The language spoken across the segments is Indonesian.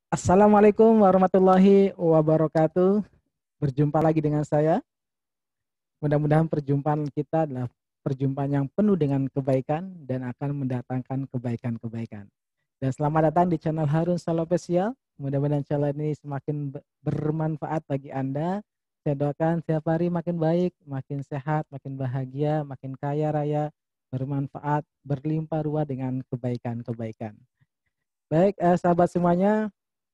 Assalamualaikum warahmatullahi wabarakatuh. Berjumpa lagi dengan saya. Mudah-mudahan perjumpaan kita adalah perjumpaan yang penuh dengan kebaikan dan akan mendatangkan kebaikan-kebaikan. Dan selamat datang di channel Harun Solo Official. Mudah-mudahan channel ini semakin bermanfaat bagi Anda. Saya doakan setiap hari makin baik, makin sehat, makin bahagia, makin kaya raya, bermanfaat, berlimpah ruah dengan kebaikan-kebaikan. Baik, sahabat semuanya,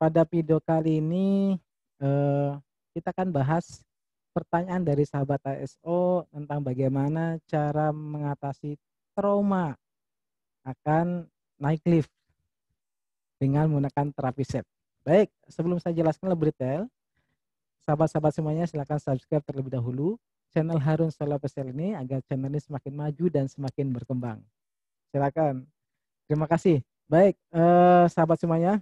pada video kali ini eh, kita akan bahas pertanyaan dari sahabat ASO tentang bagaimana cara mengatasi trauma akan naik lift dengan menggunakan terapi SEP. Baik, sebelum saya jelaskan lebih detail, sahabat-sahabat semuanya silakan subscribe terlebih dahulu channel Harun Solo Official ini agar channel ini semakin maju dan semakin berkembang. Silakan. Terima kasih. Baik, sahabat semuanya,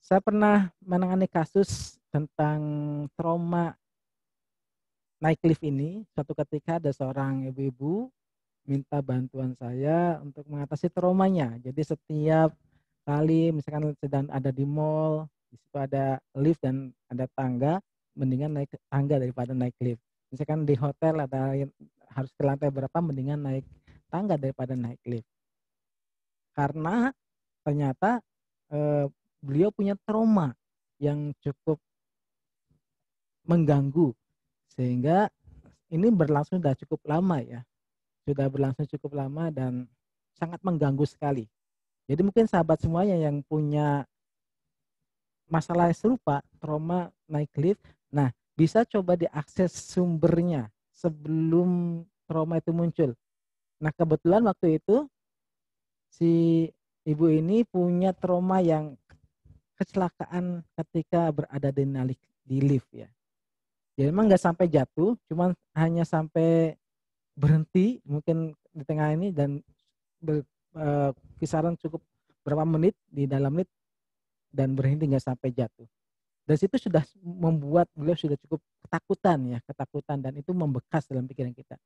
saya pernah menangani kasus tentang trauma naik lift ini. Suatu ketika ada seorang ibu-ibu minta bantuan saya untuk mengatasi traumanya. Jadi setiap kali misalkan sedang ada di mall, di situ ada lift dan ada tangga, mendingan naik tangga daripada naik lift. Misalkan di hotel ada yang harus ke lantai berapa, mendingan naik tangga daripada naik lift. Karena ternyata beliau punya trauma yang cukup mengganggu, sehingga ini berlangsung sudah cukup lama ya, sudah berlangsung cukup lama dan sangat mengganggu sekali. Jadi mungkin sahabat semuanya yang punya masalah serupa, trauma naik lift, nah bisa coba diakses sumbernya sebelum trauma itu muncul. Nah kebetulan waktu itu si ibu ini punya trauma yang kecelakaan ketika berada di lift ya. Jadi memang nggak sampai jatuh, cuman hanya sampai berhenti mungkin di tengah ini dan ber, kisaran cukup berapa menit di dalam lift dan berhenti nggak sampai jatuh. Dan situ sudah membuat beliau sudah cukup ketakutan ya, ketakutan, dan itu membekas dalam pikiran kita,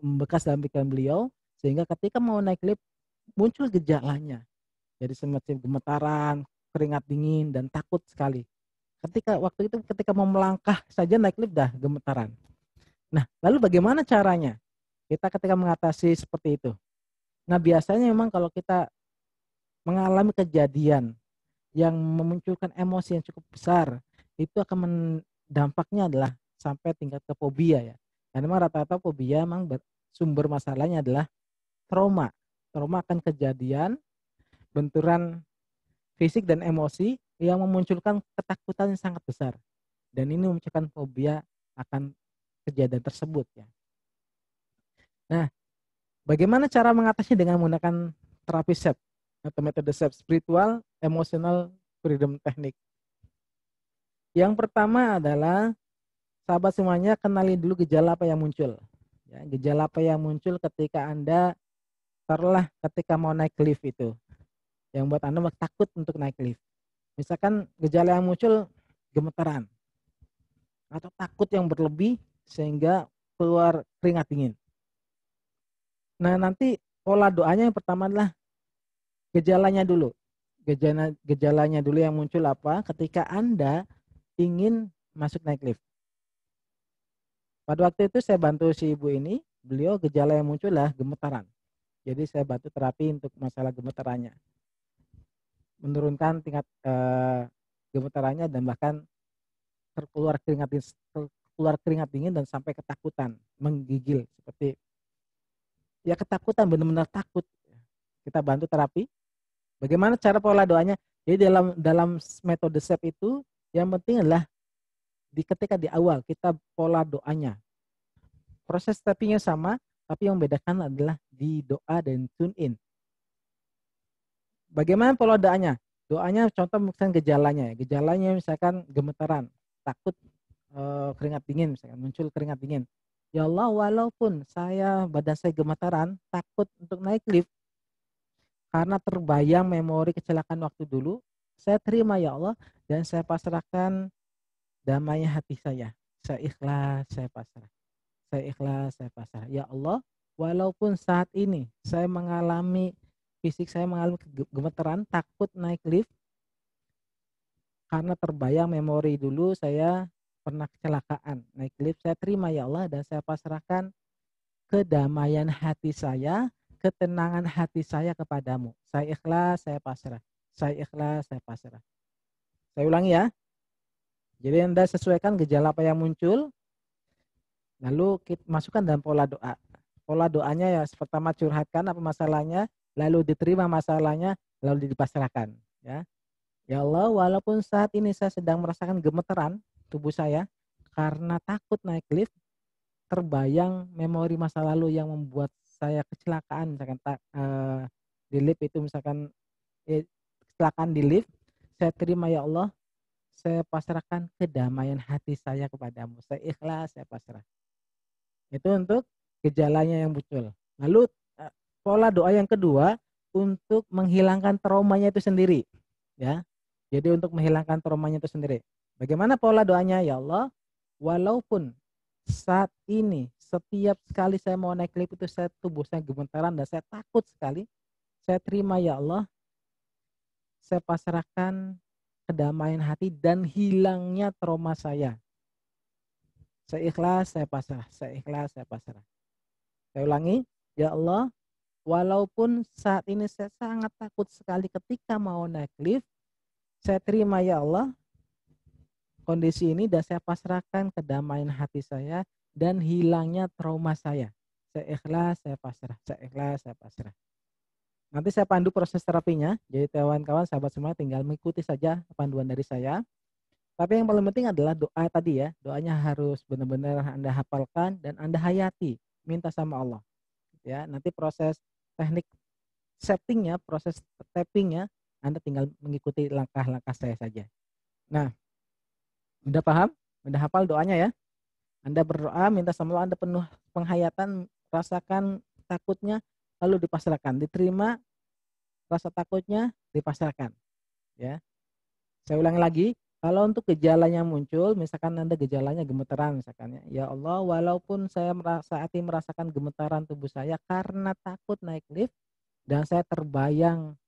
membekas dalam pikiran beliau sehingga ketika mau naik lift muncul gejalanya. Jadi semacam gemetaran, keringat dingin dan takut sekali. Ketika mau melangkah saja naik lift dah gemetaran. Nah, lalu bagaimana caranya? Kita ketika mengatasi seperti itu. Nah, biasanya memang kalau kita mengalami kejadian yang memunculkan emosi yang cukup besar, itu akan dampaknya adalah sampai tingkat ke fobia ya. Karena memang rata-rata fobia memang sumber masalahnya adalah trauma. Trauma akan kejadian benturan fisik dan emosi yang memunculkan ketakutan yang sangat besar. Dan ini memunculkan fobia akan kejadian tersebut ya. Nah, bagaimana cara mengatasi dengan menggunakan terapi SEP atau metode SEP, spiritual emotional freedom technique? Yang pertama adalah sahabat semuanya kenali dulu gejala apa yang muncul. Ya, gejala apa yang muncul ketika Anda taruhlah ketika mau naik lift itu, yang buat Anda takut untuk naik lift. Misalkan gejala yang muncul gemetaran atau takut yang berlebih sehingga keluar keringat dingin. Nah, nanti pola doanya yang pertama adalah gejalanya dulu. Gejalanya dulu yang muncul apa ketika Anda ingin masuk naik lift. Pada waktu itu saya bantu si ibu ini, beliau gejala yang muncul lah gemetaran. Jadi saya bantu terapi untuk masalah gemetarannya. Menurunkan tingkat gemetarannya dan bahkan terkeluar keringat dingin dan sampai ketakutan, menggigil seperti ya ketakutan, benar-benar takut. Kita bantu terapi. Bagaimana cara pola doanya? Jadi dalam metode SEP itu yang penting adalah ketika di awal kita pola doanya. Proses tappingnya sama, tapi yang membedakan adalah di doa dan tune in. Bagaimana pola doanya? Doanya contoh misalkan gejalanya. Gejalanya misalkan gemetaran, takut, keringat dingin misalkan, muncul keringat dingin. Ya Allah, walaupun badan saya gemetaran, takut untuk naik lift karena terbayang memori kecelakaan waktu dulu, saya terima ya Allah dan saya pasrahkan damainya hati saya. Saya ikhlas, saya pasrah. Saya ikhlas, saya pasrah. Ya Allah, walaupun saat ini saya mengalami fisik saya mengalami gemeteran, takut naik lift karena terbayang memori dulu saya pernah kecelakaan naik lift. Saya terima ya Allah dan saya pasrahkan kedamaian hati saya, ketenangan hati saya kepadamu. Saya ikhlas, saya pasrah. Saya ikhlas, saya pasrah. Saya ulangi ya. Jadi Anda sesuaikan gejala apa yang muncul, lalu kita masukkan dalam pola doa. Pola doanya ya pertama curhatkan apa masalahnya, lalu diterima masalahnya, lalu dipasrahkan. Ya, ya Allah, walaupun saat ini saya sedang merasakan gemeteran tubuh saya karena takut naik lift, terbayang memori masa lalu yang membuat saya kecelakaan, misalkan di lift itu misalkan kecelakaan di lift, saya terima ya Allah, saya pasrahkan kedamaian hati saya kepadamu. Saya ikhlas, saya pasrah. Itu untuk gejalanya yang muncul. Lalu pola doa yang kedua untuk menghilangkan traumanya itu sendiri, ya. Jadi untuk menghilangkan traumanya itu sendiri. Bagaimana pola doanya? Ya Allah, walaupun saat ini setiap sekali saya mau naik lift itu tubuh saya gemetaran dan saya takut sekali. Saya terima ya Allah, saya pasrahkan kedamaian hati dan hilangnya trauma saya. Saya ikhlas, saya pasrah. Saya ikhlas, saya pasrah. Saya ulangi, ya Allah, walaupun saat ini saya sangat takut sekali ketika mau naik lift, saya terima ya Allah kondisi ini dan saya pasrahkan kedamaian hati saya dan hilangnya trauma saya. Saya ikhlas, saya pasrah. Saya ikhlas, saya pasrah. Nanti saya pandu proses terapinya. Jadi kawan-kawan, sahabat semua tinggal mengikuti saja panduan dari saya. Tapi yang paling penting adalah doa tadi ya. Doanya harus benar-benar Anda hafalkan dan Anda hayati. Minta sama Allah. Ya, nanti proses teknik settingnya, proses tappingnya, Anda tinggal mengikuti langkah-langkah saya saja. Nah, udah paham? Udah hafal doanya ya? Anda berdoa, minta sama Allah, Anda penuh penghayatan, rasakan takutnya, lalu dipasrahkan. Diterima rasa takutnya, dipasrahkan. Ya, saya ulangi lagi. Kalau untuk gejala yang muncul, misalkan Anda gejalanya gemeteran misalkan ya Allah, walaupun saya saat ini merasakan gemetaran tubuh saya karena takut naik lift dan saya terbayang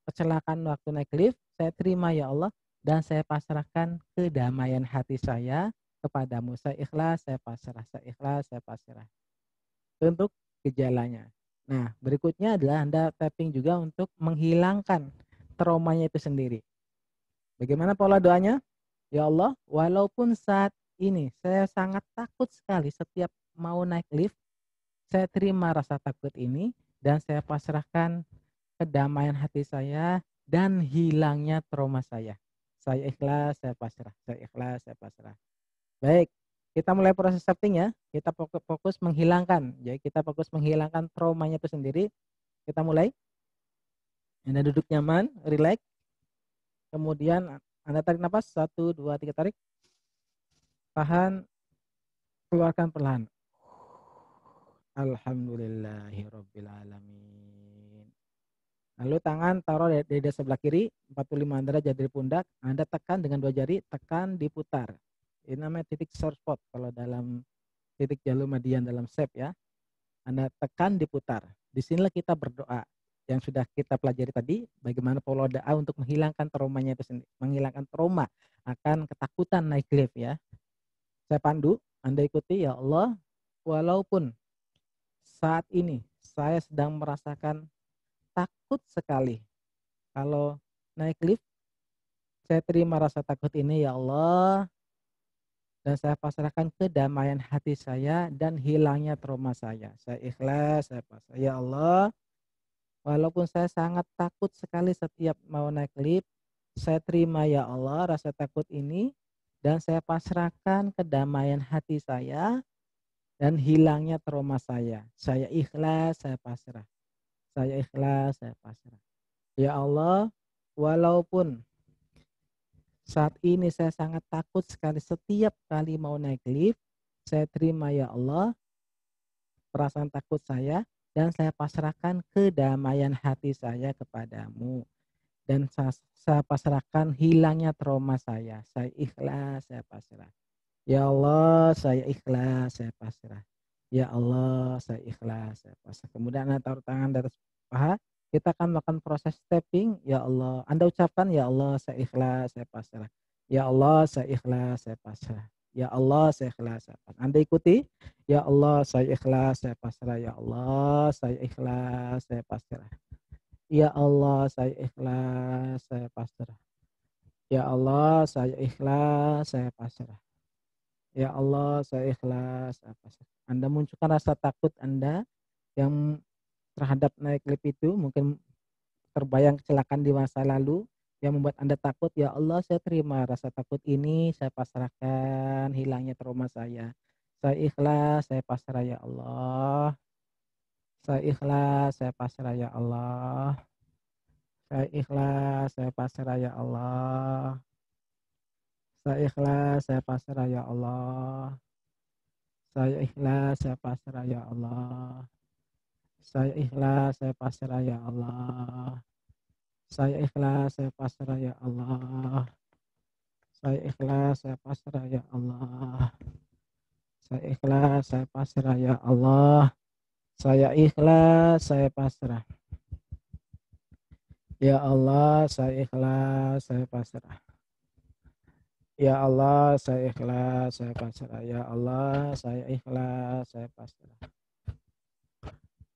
kecelakaan waktu naik lift, saya terima ya Allah dan saya pasrahkan kedamaian hati saya kepadamu. Saya ikhlas, saya pasrah, saya ikhlas, saya pasrah. Itu untuk gejalanya. Nah, berikutnya adalah Anda tapping juga untuk menghilangkan traumanya itu sendiri. Bagaimana pola doanya? Ya Allah, walaupun saat ini saya sangat takut sekali setiap mau naik lift, saya terima rasa takut ini dan saya pasrahkan kedamaian hati saya dan hilangnya trauma saya. Saya ikhlas, saya pasrah. Saya ikhlas, saya pasrah. Baik, kita mulai proses setting ya. Kita fokus menghilangkan. Jadi kita fokus menghilangkan traumanya itu sendiri. Kita mulai. Anda duduk nyaman, relax. Kemudian Anda tarik nafas. 1, 2, 3 tarik. Tahan, keluarkan perlahan. Alhamdulillahirabbil alamin. Lalu tangan taruh di dada sebelah kiri, 45 derajat dari pundak. Anda tekan dengan 2 jari, tekan diputar. Ini namanya titik sore spot kalau dalam titik jalur median dalam shape ya. Anda tekan diputar. Disinilah kita berdoa. Yang sudah kita pelajari tadi, bagaimana pola doa untuk menghilangkan traumanya itu sendiri. Menghilangkan trauma akan ketakutan naik lift ya. Saya pandu, Anda ikuti ya Allah. Walaupun saat ini saya sedang merasakan takut sekali kalau naik lift, saya terima rasa takut ini ya Allah dan saya pasrahkan kedamaian hati saya dan hilangnya trauma saya. Saya ikhlas, saya pasrah. Ya Allah, walaupun saya sangat takut sekali setiap mau naik lift, saya terima ya Allah rasa takut ini dan saya pasrahkan kedamaian hati saya dan hilangnya trauma saya. Saya ikhlas, saya pasrah. Saya ikhlas, saya pasrah. Ya Allah, walaupun saat ini saya sangat takut sekali setiap kali mau naik lift, saya terima ya Allah perasaan takut saya dan saya pasrahkan kedamaian hati saya kepadamu. Dan saya pasrahkan hilangnya trauma saya. Saya ikhlas, saya pasrah. Ya Allah, saya ikhlas, saya pasrah. Ya Allah, saya ikhlas, saya pasrah. Kemudian Anda taruh tangan di atas paha, kita akan melakukan proses tapping. Ya Allah, Anda ucapkan, ya Allah saya ikhlas, saya pasrah. Ya Allah saya ikhlas, saya pasrah. Ya Allah saya ikhlas, saya pasrah. Anda ikuti. Ya Allah saya ikhlas, saya pasrah. Ya Allah saya ikhlas, saya pasrah. Ya Allah saya ikhlas, saya pasrah. Ya Allah saya ikhlas, saya pasrah. Ya Allah saya ikhlas, saya pasrah. Anda munculkan rasa takut Anda yang terhadap naik lift itu, mungkin terbayang kecelakaan di masa lalu yang membuat Anda takut. Ya Allah saya terima rasa takut ini, saya pasrahkan hilangnya trauma saya. Saya ikhlas, saya pasrah ya Allah. Saya ikhlas, saya pasrah ya Allah. Saya ikhlas, saya pasrah ya Allah. Saya ikhlas, saya pasrah ya Allah. Saya ikhlas, saya pasrah ya Allah. Saya ikhlas, saya pasrah ya Allah. Saya ikhlas, saya pasrah ya Allah. Saya ikhlas, saya pasrah ya Allah. Saya ikhlas, saya pasrah ya Allah. Saya ikhlas, saya pasrah. Ya Allah, saya ikhlas, saya pasrah. Ya Allah, saya ikhlas, saya pasrah. Ya Allah, saya ikhlas, saya pasrah.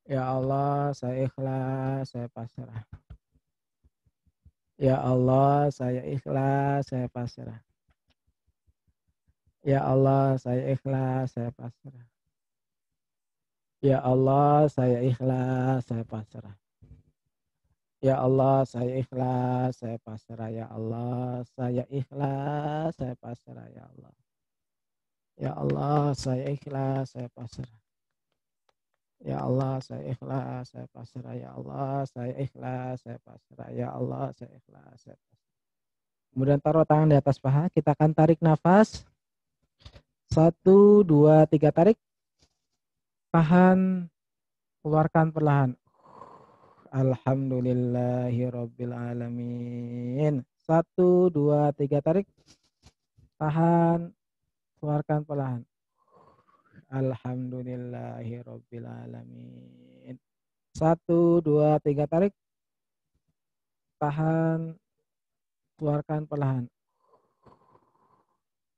Ya Allah, saya ikhlas, saya pasrah. Ya Allah, saya ikhlas, saya pasrah. Ya Allah, saya ikhlas, saya pasrah. Ya Allah, saya ikhlas, saya pasrah. Ya Allah, saya ikhlas, saya pasrah. Ya Allah, saya ikhlas, saya pasrah. Ya Allah. Ya Allah, saya ikhlas, saya pasrah. Ya Allah, saya ikhlas, saya pasrah. Ya Allah, saya ikhlas, saya pasrah. Ya Allah, saya ikhlas, saya pasrah. Kemudian taruh tangan di atas paha. Kita akan tarik nafas. 1, 2, 3 tarik. Tahan, keluarkan perlahan. Alhamdulillahirabbil alamin. 1, 2, 3 tarik. Tahan, keluarkan perlahan. Alhamdulillahirabbil alamin. 1, 2, 3 tarik. Tahan, keluarkan perlahan.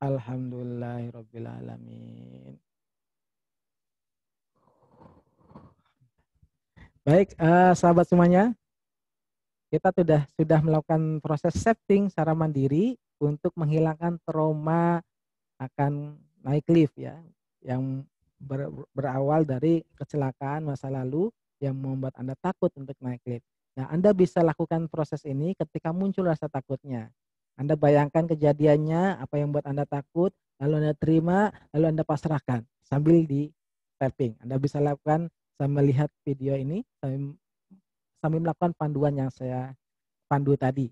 Alhamdulillahirabbil alamin. Baik, sahabat semuanya, kita sudah melakukan proses setting secara mandiri untuk menghilangkan trauma akan naik lift ya, yang berawal dari kecelakaan masa lalu yang membuat Anda takut untuk naik lift. Nah, Anda bisa lakukan proses ini ketika muncul rasa takutnya. Anda bayangkan kejadiannya, apa yang membuat Anda takut, lalu Anda terima, lalu Anda pasrahkan sambil di tapping. Anda bisa lakukan sambil melihat video ini, sambil melakukan panduan yang saya pandu tadi.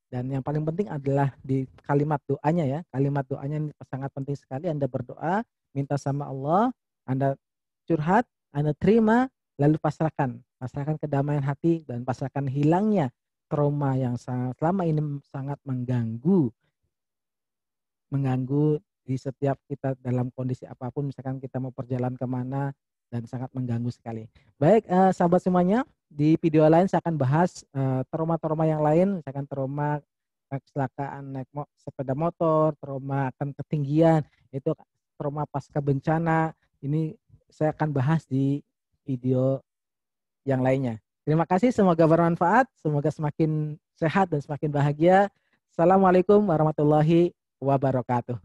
Dan yang paling penting adalah di kalimat doanya ya. Kalimat doanya ini sangat penting sekali. Anda berdoa, minta sama Allah, Anda curhat, Anda terima, lalu pasrahkan. Pasrahkan kedamaian hati dan pasrahkan hilangnya trauma yang selama ini sangat mengganggu di setiap kita dalam kondisi apapun. Misalkan kita mau perjalanan kemana dan sangat mengganggu sekali. Baik, sahabat semuanya, di video lain saya akan bahas trauma-trauma yang lain, misalkan trauma kecelakaan naik sepeda motor, trauma akan ketinggian, itu trauma pasca bencana. Ini saya akan bahas di video yang lainnya. Terima kasih, semoga bermanfaat, semoga semakin sehat dan semakin bahagia. Assalamualaikum warahmatullahi wabarakatuh.